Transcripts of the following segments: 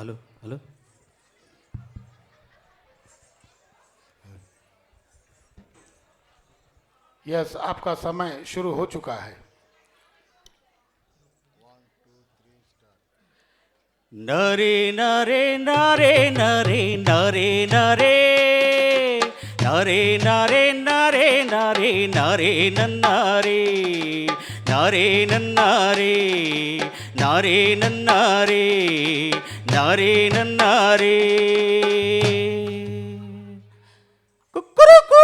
Hello hello. Yes, आपका समय शुरू हो चुका है। नरे नरे नरे नरे नरे नरे नरे नरे नरे नरे नरे नन्नारे नरे नन्नारे नरे नन्नारे नरे नन्नारे कुकुरुकू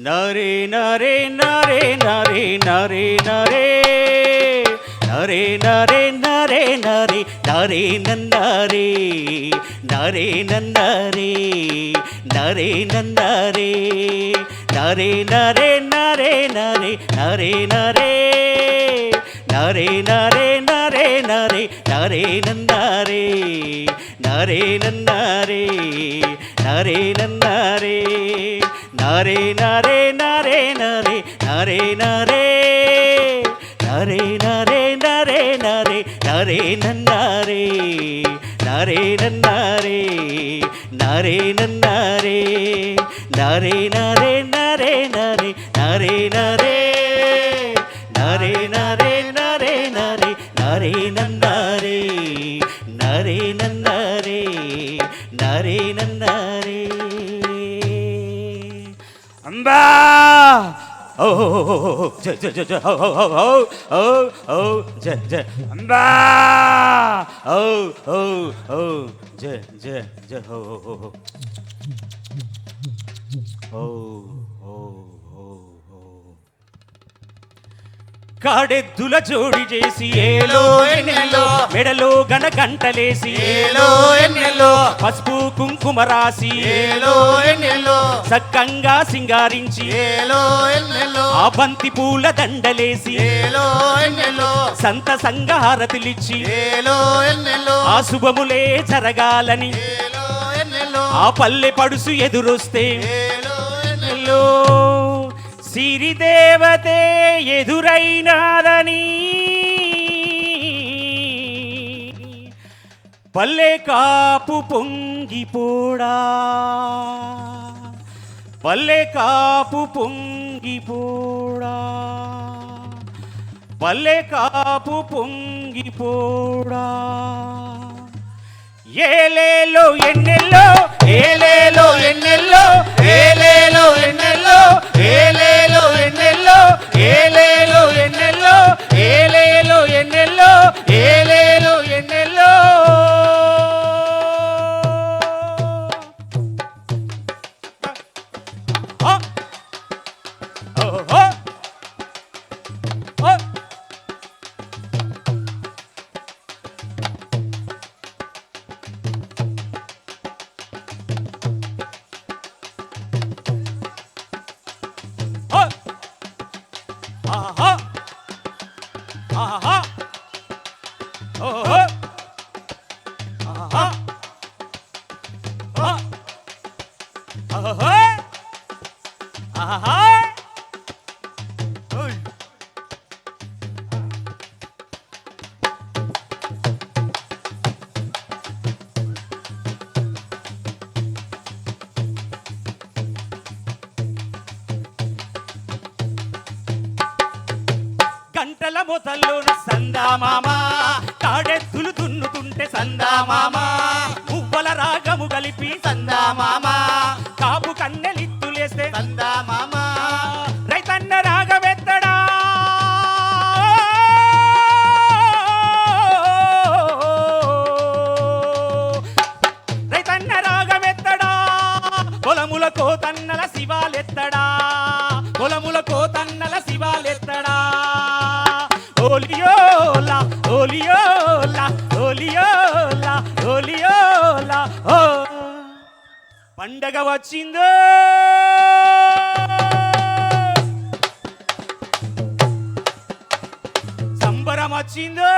नरे नरे नरे नरे नरे नरे नरे नरे नरे नरे नरे नन्नारे नरे नन्नारे नरे नन्नारे नरे नरे नरे नरे नरे नरे नरे नरे नरे नरे नरे नन्नारे नरे नन्नारे नरे नन्नारे नरे नरे नरे नरे नरे नरे नरे नरे नरे नरे नरे नन्नारे नरे नन्नारे नरे नन्नारे नरे नरे नरे नरे नरे नरे नरे नरे नरे नरे नरे नन्नारे नरे नन्नारे नरे नन्नारे अम्बा ओ जय जय जय हो हो हो हो ओ जय जय अम्बा ओ जय जय जय हो हो हो हो కాడెద్దుల జోడి చేసి ఏలో ఎన్నెల్లో మెడలో గన గంటలేసి ఏలో ఎన్నెల్లో పసుపు కుంకుమ రాసి ఏలో ఎన్నెల్లో సక్కంగా సింగారించి ఏలో ఎన్నెల్లో ఆ బంతి పూల దండలేసి ఏలో ఎన్నెల్లో సంత సంగారతిలిచ్చి ఏలో ఎన్నెల్లో ఆ శుభములే జరగాలని ఏలో ఎన్నెల్లో ఆ పల్లె పడుసు ఎదురొస్తే ఏలో ఎన్నెల్లో సిరిదేవతే ఎదురైనాదని పల్లె కాపు పొంగిపోడా పల్లె కాపు పొంగిపోడా పల్లె కాపు పొంగిపోడా ఏలేలో ఎన్నెల్లో ఏలేలో ఎన్నెల్లో ఏలేలో ఎన్నెల్లో ఏలేలో ఎన్నెల్లో ఏలేలో ఎన్నెల్లో ఏలేలో ఎన్నెల్లో ఏలేలో ఎన్నెల్లో ఆ! ఓహో! ఓ! ఓ! ఆహా! ఆహా! ఓహో! ఆహా! ఆ! ఓహో! ఆహా! ఓయ్! గంటల మొదల్లోన సందామామ కాడెద్దులు దున్నుతుంటే సందామామ మువ్వల రాగము కలిపి సందామామ కాపు కన్నెలిత్తులేస్తే సందామామ రైతన్న రాగమెత్తడా రైతన్న రాగమెత్తడా పొలముల కోతన్నల శివాలెత్తడా పొలముల కోతన్నల శివాలెత్తడా ఓలియోలా ఓలియోలా ఓలియోలా ఓలియోలా ఓ పండగ వచ్చిందో సంబరం వచ్చిందో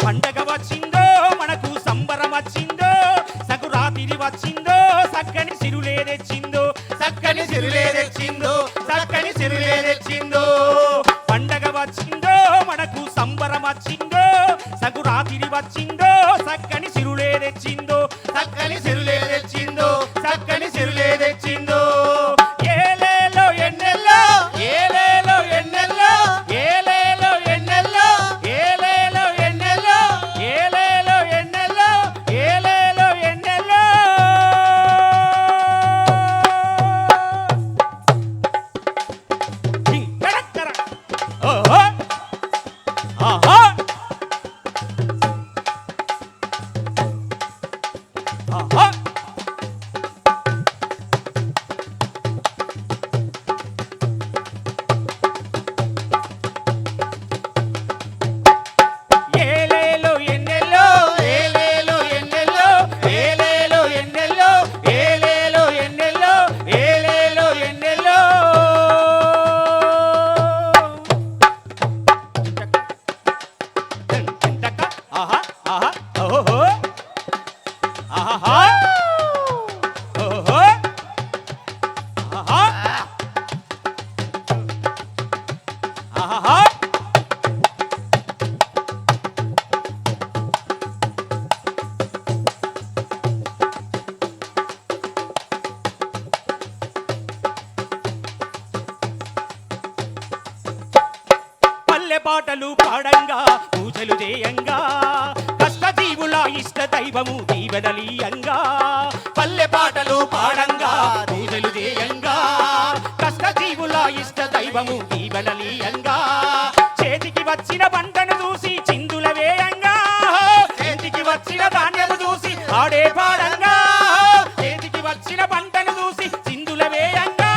పండగ వచ్చిందో మనకు సంబరం వచ్చిందో సకురాతిరి వచ్చిందో చక్కని సిరులే తెచ్చిందో చక్కని సిరులే తెచ్చిందో చక్కని సిరులే తెచ్చిందో పండగ వచ్చిందో మనకు సంబరం వచ్చిందో సకురాతిరి వచ్చిందో చక్కని సిరులే తెచ్చిందో చక్కని సిరులే తెచ్చిందో చక్కని సిరులే తెచ్చిందో ఏలేలో ఎన్నెల్లో ఏలేలో ఎన్నెల్లో ఏలేలో ఎన్నెల్లో ఏలేలో ఎన్నెల్లో ఏలేలో ఎన్నెల్లో ఏలేలో ఎన్నెల్లో జింకడక్కర ఓహో ఆహా ఆహా ఏలేలో ఎన్నెల్లో ఏలేలో ఎన్నెల్లో ఏలేలో ఎన్నెల్లో ఏలేలో ఎన్నెల్లో ఏలేలో ఎన్నెల్లో టింటక ఆహా ఆహా ఓహో ఆహా ఓహో ఆహా ఆహా పల్లె పాటలు పాడంగా పూజలు చేయంగా కష్టజీవుల ఇష్ట దైవము దీవెనలీయంగా పల్లె పాటలు పాడంగా పూజలు చేయంగా కష్టజీవుల ఇష్ట దైవము దీవెనలీయంగా చేతికి వచ్చిన పంటను చూసి చిందుల వేయంగా చేతికి వచ్చిన ధాన్యము చూసి ఆడే పాడంగా చేతికి వచ్చిన పంటను చూసి చిందుల వేయంగా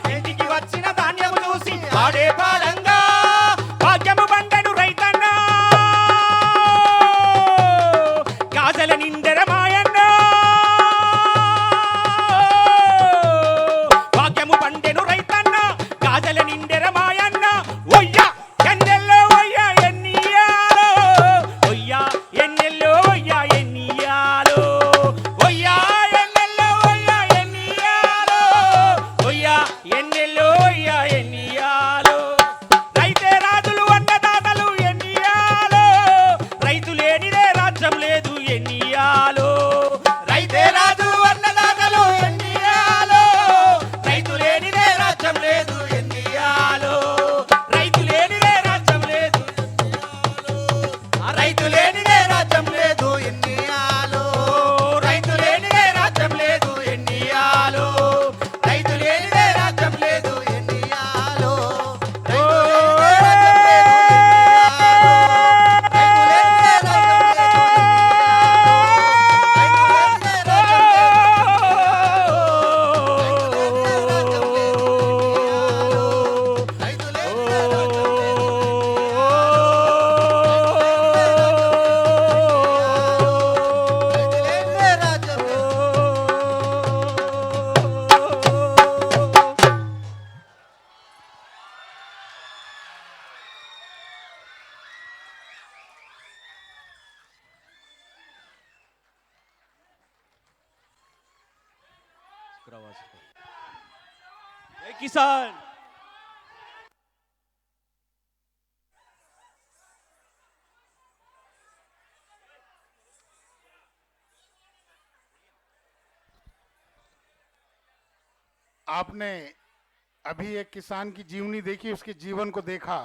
చేతికి వచ్చిన ధాన్యము చూసి ఆడే పాడంగా భాగ్యము బండను రైతన్నా గాజల నిండెర మాయన్న భాగ్యము బండెను రైతన్న గాజల నిండెర మాయన్న ఒయ్యా ఎన్నెల్లో ఒయ్యా ఎన్నియాలో ఒయ్యా ఎన్నెల్లో ఒయ్యా ఎన్నియాలో ఒయ్యా ఎన్నెల్లో ఒయ్యా ఎన్నియాలో ఒయ్యా ఎన్నెల్లో ఒయ్యా ఎన్నియాలో రైతే రాజులు అన్నదాతలు ఎన్నియాలో రైతు లేనిదే రాజ్యం లేదు ఎన్నియాలో రైతే రాజు అన్నదాతలు ఎన్నియాలో రైతు లేనిదే రాజ్యం లేదు ఎన్నియాలో రైతు లేనిదే రాజ్యం లేదు రైతు లేనిదే రాజ్యం లేదు ఎన్నియాలో రైతు లేనిదే రాజ్యం లేదు ఎన్నియాలో రైతు లేనిదే రాజ్యం లేదు ఎన్నియాలో రైతు లేనిదే जय किसान आपने अभी एक किसान की जीवनी देखी, उसके जीवन को देखा।